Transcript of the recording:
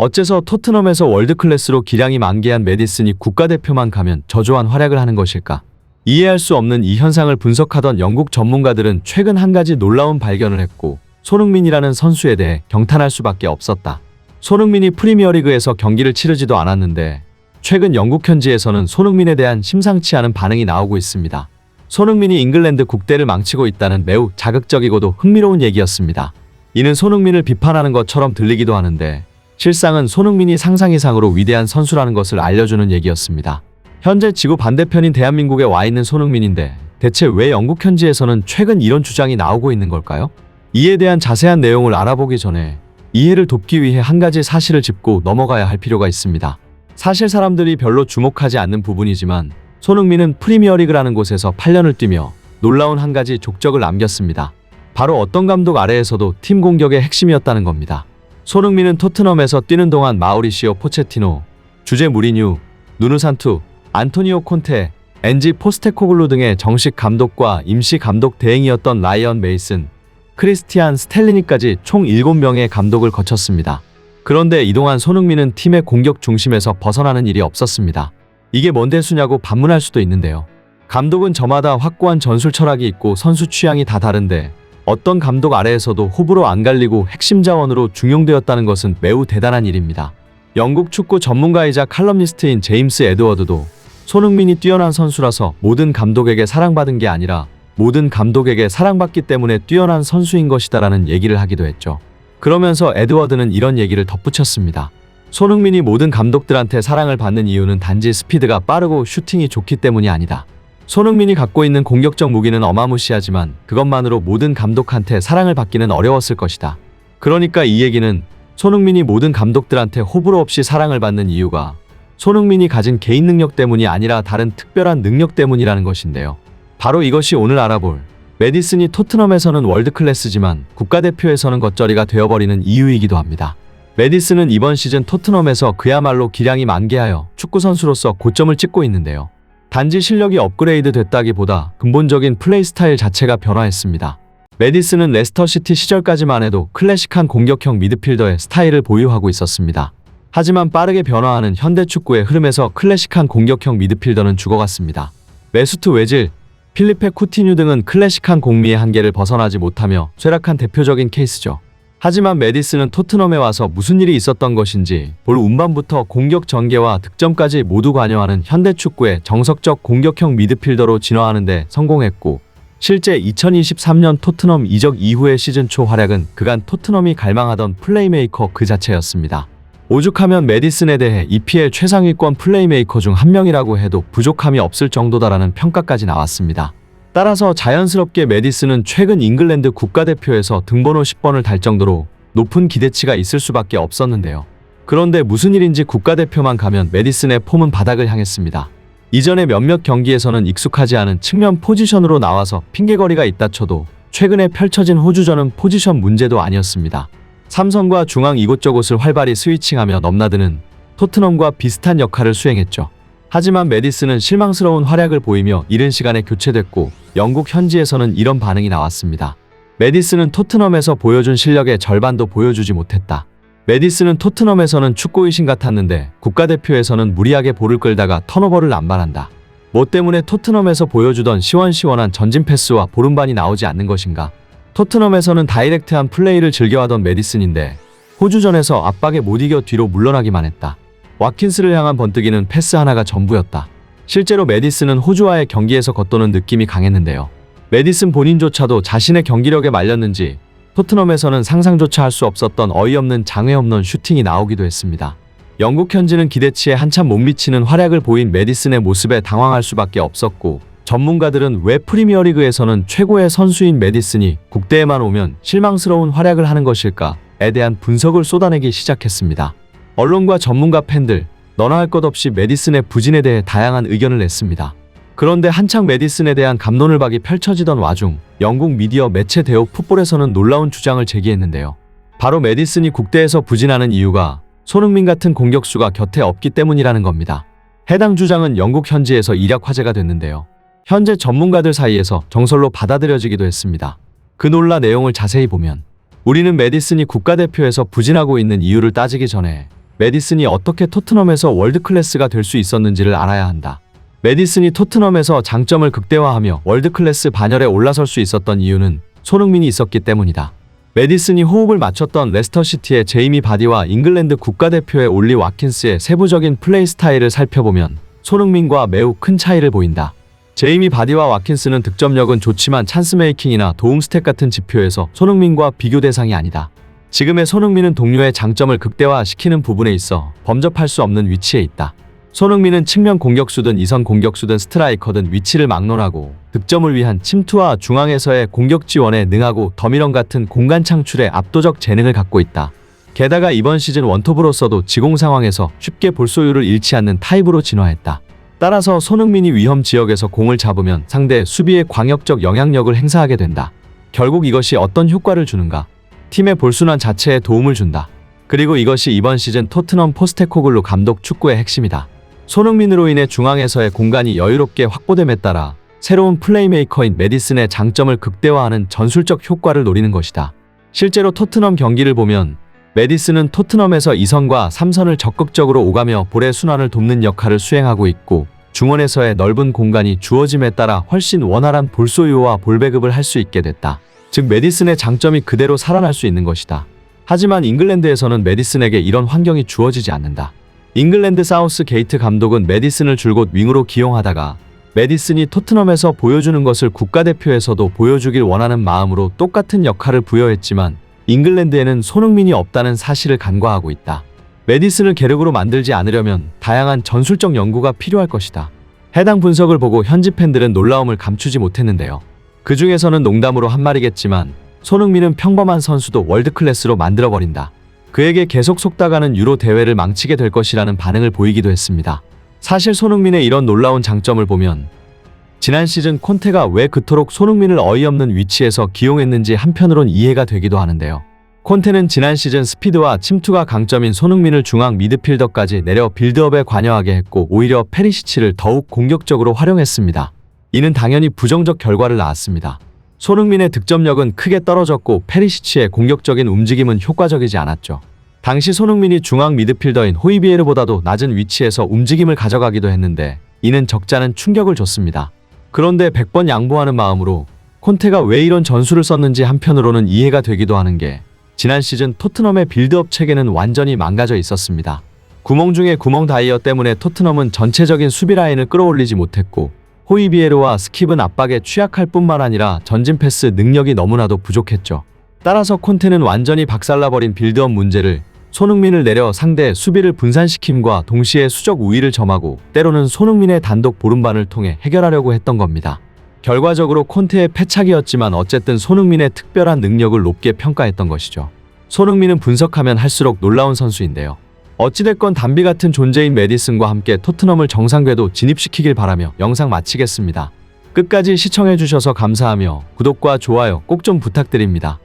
어째서 토트넘에서 월드클래스로 기량이 만개한 메디슨이 국가대표만 가면 저조한 활약을 하는 것일까? 이해할 수 없는 이 현상을 분석하던 영국 전문가들은 최근 한 가지 놀라운 발견을 했고 손흥민이라는 선수에 대해 경탄할 수밖에 없었다. 손흥민이 프리미어리그에서 경기를 치르지도 않았는데 최근 영국 현지에서는 손흥민에 대한 심상치 않은 반응이 나오고 있습니다. 손흥민이 잉글랜드 국대를 망치고 있다는 매우 자극적이고도 흥미로운 얘기였습니다. 이는 손흥민을 비판하는 것처럼 들리기도 하는데 실상은 손흥민이 상상 이상으로 위대한 선수라는 것을 알려주는 얘기였습니다. 현재 지구 반대편인 대한민국에 와 있는 손흥민인데 대체 왜 영국 현지에서는 최근 이런 주장이 나오고 있는 걸까요? 이에 대한 자세한 내용을 알아보기 전에 이해를 돕기 위해 한 가지 사실을 짚고 넘어가야 할 필요가 있습니다. 사실 사람들이 별로 주목하지 않는 부분이지만 손흥민은 프리미어리그라는 곳에서 8년을 뛰며 놀라운 한 가지 족적을 남겼습니다. 바로 어떤 감독 아래에서도 팀 공격의 핵심이었다는 겁니다. 손흥민은 토트넘에서 뛰는 동안 마우리시오 포체티노, 주제 무리뉴, 누누 산투, 안토니오 콘테, 엔지 포스테코글루 등의 정식 감독과 임시 감독 대행이었던 라이언 메이슨, 크리스티안 스텔리니까지 총 7명의 감독을 거쳤습니다. 그런데 이동안 손흥민은 팀의 공격 중심에서 벗어나는 일이 없었습니다. 이게 뭔 대수냐고 반문할 수도 있는데요. 감독은 저마다 확고한 전술 철학이 있고 선수 취향이 다 다른데 어떤 감독 아래에서도 호불호 안 갈리고 핵심 자원으로 중용되었다는 것은 매우 대단한 일입니다. 영국 축구 전문가이자 칼럼니스트인 제임스 에드워드도 손흥민이 뛰어난 선수라서 모든 감독에게 사랑받은 게 아니라 모든 감독에게 사랑받기 때문에 뛰어난 선수인 것이다라는 얘기를 하기도 했죠. 그러면서 에드워드는 이런 얘기를 덧붙였습니다. 손흥민이 모든 감독들한테 사랑을 받는 이유는 단지 스피드가 빠르고 슈팅이 좋기 때문이 아니다. 손흥민이 갖고 있는 공격적 무기는 어마무시하지만 그것만으로 모든 감독한테 사랑을 받기는 어려웠을 것이다. 그러니까 이 얘기는 손흥민이 모든 감독들한테 호불호 없이 사랑을 받는 이유가 손흥민이 가진 개인 능력 때문이 아니라 다른 특별한 능력 때문이라는 것인데요. 바로 이것이 오늘 알아볼 메디슨이 토트넘에서는 월드클래스지만 국가대표에서는 겉절이가 되어버리는 이유이기도 합니다. 메디슨은 이번 시즌 토트넘에서 그야말로 기량이 만개하여 축구선수로서 고점을 찍고 있는데요. 단지 실력이 업그레이드 됐다기보다 근본적인 플레이 스타일 자체가 변화했습니다. 메디슨은 레스터시티 시절까지만 해도 클래식한 공격형 미드필더의 스타일을 보유하고 있었습니다. 하지만 빠르게 변화하는 현대 축구의 흐름에서 클래식한 공격형 미드필더는 죽어갔습니다. 메수트 외질, 필리페 쿠티뉴 등은 클래식한 공미의 한계를 벗어나지 못하며 쇠락한 대표적인 케이스죠. 하지만 메디슨은 토트넘에 와서 무슨 일이 있었던 것인지 볼 운반부터 공격 전개와 득점까지 모두 관여하는 현대 축구의 정석적 공격형 미드필더로 진화하는 데 성공했고 실제 2023년 토트넘 이적 이후의 시즌 초 활약은 그간 토트넘이 갈망하던 플레이메이커 그 자체였습니다. 오죽하면 메디슨에 대해 EPL 최상위권 플레이메이커 중 한 명이라고 해도 부족함이 없을 정도다라는 평가까지 나왔습니다. 따라서 자연스럽게 메디슨은 최근 잉글랜드 국가대표에서 등번호 10번을 달 정도로 높은 기대치가 있을 수밖에 없었는데요. 그런데 무슨 일인지 국가대표만 가면 메디슨의 폼은 바닥을 향했습니다. 이전에 몇몇 경기에서는 익숙하지 않은 측면 포지션으로 나와서 핑계거리가 있다 쳐도 최근에 펼쳐진 호주전은 포지션 문제도 아니었습니다. 삼선과 중앙 이곳저곳을 활발히 스위칭하며 넘나드는 토트넘과 비슷한 역할을 수행했죠. 하지만 메디슨은 실망스러운 활약을 보이며 이른 시간에 교체됐고 영국 현지에서는 이런 반응이 나왔습니다. 메디슨은 토트넘에서 보여준 실력의 절반도 보여주지 못했다. 메디슨은 토트넘에서는 축구의신 같았는데 국가대표에서는 무리하게 볼을 끌다가 턴오버를 남발한다. 뭐 때문에 토트넘에서 보여주던 시원시원한 전진 패스와 보름반이 나오지 않는 것인가? 토트넘에서는 다이렉트한 플레이를 즐겨하던 메디슨인데 호주전에서 압박에 못 이겨 뒤로 물러나기만 했다. 와킨스를 향한 번뜩이는 패스 하나가 전부였다. 실제로 메디슨은 호주와의 경기에서 겉도는 느낌이 강했는데요. 메디슨 본인조차도 자신의 경기력에 말렸는지 토트넘에서는 상상조차 할 수 없었던 어이없는 장외 홈런 슈팅이 나오기도 했습니다. 영국 현지는 기대치에 한참 못 미치는 활약을 보인 메디슨의 모습에 당황할 수밖에 없었고 전문가들은 왜 프리미어리그에서는 최고의 선수인 메디슨이 국대에만 오면 실망스러운 활약을 하는 것일까에 대한 분석을 쏟아내기 시작했습니다. 언론과 전문가 팬들, 너나 할 것 없이 메디슨의 부진에 대해 다양한 의견을 냈습니다. 그런데 한창 메디슨에 대한 갑론을박이 펼쳐지던 와중 영국 미디어 매체 대오 풋볼에서는 놀라운 주장을 제기했는데요. 바로 메디슨이 국대에서 부진하는 이유가 손흥민 같은 공격수가 곁에 없기 때문이라는 겁니다. 해당 주장은 영국 현지에서 일약 화제가 됐는데요. 현재 전문가들 사이에서 정설로 받아들여지기도 했습니다. 그 논란 내용을 자세히 보면 우리는 메디슨이 국가대표에서 부진하고 있는 이유를 따지기 전에 메디슨이 어떻게 토트넘에서 월드클래스가 될 수 있었는지를 알아야 한다. 메디슨이 토트넘에서 장점을 극대화하며 월드클래스 반열에 올라설 수 있었던 이유는 손흥민이 있었기 때문이다. 메디슨이 호흡을 맞췄던 레스터시티의 제이미 바디와 잉글랜드 국가대표의 올리 와킨스의 세부적인 플레이 스타일을 살펴보면 손흥민과 매우 큰 차이를 보인다. 제이미 바디와 와킨스는 득점력은 좋지만 찬스메이킹이나 도움 스탯 같은 지표에서 손흥민과 비교 대상이 아니다. 지금의 손흥민은 동료의 장점을 극대화시키는 부분에 있어 범접할 수 없는 위치에 있다. 손흥민은 측면 공격수든 이선 공격수든 스트라이커든 위치를 막론하고 득점을 위한 침투와 중앙에서의 공격 지원에 능하고 더미런 같은 공간 창출에 압도적 재능을 갖고 있다. 게다가 이번 시즌 원톱으로서도 지공 상황에서 쉽게 볼 소유를 잃지 않는 타입으로 진화했다. 따라서 손흥민이 위험 지역에서 공을 잡으면 상대 수비에 광역적 영향력을 행사하게 된다. 결국 이것이 어떤 효과를 주는가? 팀의 볼순환 자체에 도움을 준다. 그리고 이것이 이번 시즌 토트넘 포스테코글루 감독 축구의 핵심이다. 손흥민으로 인해 중앙에서의 공간이 여유롭게 확보됨에 따라 새로운 플레이메이커인 메디슨의 장점을 극대화하는 전술적 효과를 노리는 것이다. 실제로 토트넘 경기를 보면 메디슨은 토트넘에서 2선과 3선을 적극적으로 오가며 볼의 순환을 돕는 역할을 수행하고 있고 중원에서의 넓은 공간이 주어짐에 따라 훨씬 원활한 볼 소유와 볼 배급을 할 수 있게 됐다. 즉 메디슨의 장점이 그대로 살아날 수 있는 것이다. 하지만 잉글랜드에서는 메디슨에게 이런 환경이 주어지지 않는다. 잉글랜드 사우스 게이트 감독은 메디슨을 줄곧 윙으로 기용하다가 메디슨이 토트넘에서 보여주는 것을 국가대표에서도 보여주길 원하는 마음으로 똑같은 역할을 부여했지만 잉글랜드에는 손흥민이 없다는 사실을 간과하고 있다. 메디슨을 계륵으로 만들지 않으려면 다양한 전술적 연구가 필요할 것이다. 해당 분석을 보고 현지 팬들은 놀라움을 감추지 못했는데요. 그 중에서는 농담으로 한 말이겠지만 손흥민은 평범한 선수도 월드클래스로 만들어버린다. 그에게 계속 속다가는 유로 대회를 망치게 될 것이라는 반응을 보이기도 했습니다. 사실 손흥민의 이런 놀라운 장점을 보면 지난 시즌 콘테가 왜 그토록 손흥민을 어이없는 위치에서 기용했는지 한편으론 이해가 되기도 하는데요. 콘테는 지난 시즌 스피드와 침투가 강점인 손흥민을 중앙 미드필더까지 내려 빌드업에 관여하게 했고 오히려 페리시치를 더욱 공격적으로 활용했습니다. 이는 당연히 부정적 결과를 낳았습니다. 손흥민의 득점력은 크게 떨어졌고 페리시치의 공격적인 움직임은 효과적이지 않았죠. 당시 손흥민이 중앙 미드필더인 호이비에르보다도 낮은 위치에서 움직임을 가져가기도 했는데 이는 적잖은 충격을 줬습니다. 그런데 100번 양보하는 마음으로 콘테가 왜 이런 전술을 썼는지 한편으로는 이해가 되기도 하는 게 지난 시즌 토트넘의 빌드업 체계는 완전히 망가져 있었습니다. 구멍 중에 구멍 다이어 때문에 토트넘은 전체적인 수비 라인을 끌어올리지 못했고 호이비에르와 스킵은 압박에 취약할 뿐만 아니라 전진 패스 능력이 너무나도 부족했죠. 따라서 콘테는 완전히 박살나버린 빌드업 문제를 손흥민을 내려 상대 수비를 분산시킴과 동시에 수적 우위를 점하고 때로는 손흥민의 단독 보름반을 통해 해결하려고 했던 겁니다. 결과적으로 콘테의 패착이었지만 어쨌든 손흥민의 특별한 능력을 높게 평가했던 것이죠. 손흥민은 분석하면 할수록 놀라운 선수인데요. 어찌됐건 담비 같은 존재인 메디슨과 함께 토트넘을 정상궤도 진입시키길 바라며 영상 마치겠습니다. 끝까지 시청해주셔서 감사하며 구독과 좋아요 꼭 좀 부탁드립니다.